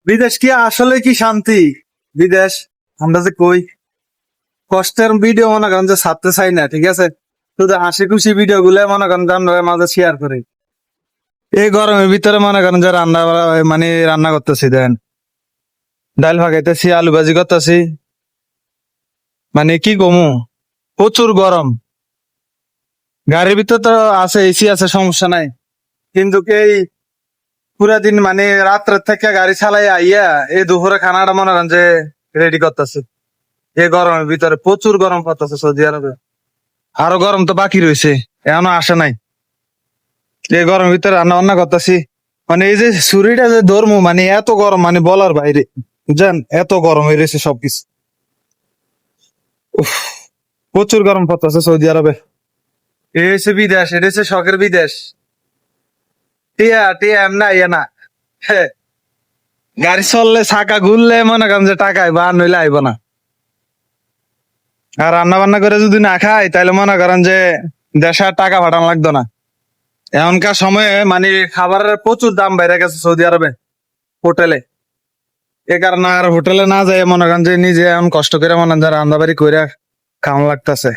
বিদেশ কি আসলে কি শান্তি? বিদেশ আমরা যে কই কষ্টের ভিডিও মনে করেন যে ছাড়তে চাই না, ঠিক আছে? শুধু হাসি খুশি ভিডিও গুলো মনে করেন যে আমরা মাঝে শেয়ার করি। এই গরমের ভিতরে মনে করেন যে মানে রান্না করতেছি, দেন ডাল ভাগাইতেছি, আলু ভাজি করতেছি, মানে কি কমু, প্রচুর গরম। গাড়ির ভিতর তো আছে, এসি আছে, সমস্যা নাই, কিন্তু এই পুরা দিন মানে রাত্রের থেকে গাড়ি চালাই আইয়া এই দুপুরে খানাটা মনে করেন যে রেডি করতেছে। এই গরমের ভিতরে প্রচুর গরম পড়তেছে সৌদি আরবে। আরো গরম তো বাকি রয়েছে, এখনো আসে নাই। এই গরমের ভিতরে রান্না বান্না করতেছি, মানে এই যে ছুরিটা যে ধরমু, মানে এত গরম, মানে বলার বাইরে। বুঝছেন, এত গরম হয়ে রয়েছে সবকিছু। উফ, প্রচুর গরম পড়তেছে সৌদি আরবে। এ হচ্ছে বিদেশ, এটা হচ্ছে শখের বিদেশ। টিয়া টিয়া এমনা ইয়ে না। হ্যাঁ, গাড়ি চললে চাকা ঘুরলে মনে করেন যে টাকা আইবা, আর নইলে আইব না। আর রান্না বান্না করে যদি না খাই তাহলে মনে করেন যে দেশে আর টাকা পাঠানো লাগতো না। এখনকার সময়ে মানে খাবারের প্রচুর দাম বেড়ে গেছে সৌদি আরবে, হোটেলে। এ কারণে আর হোটেলে না যায় মনে করেন যে নিজে এখন কষ্ট করে মনে করেন রান্না বাড়ি করে খাওয়ানো লাগতেছে।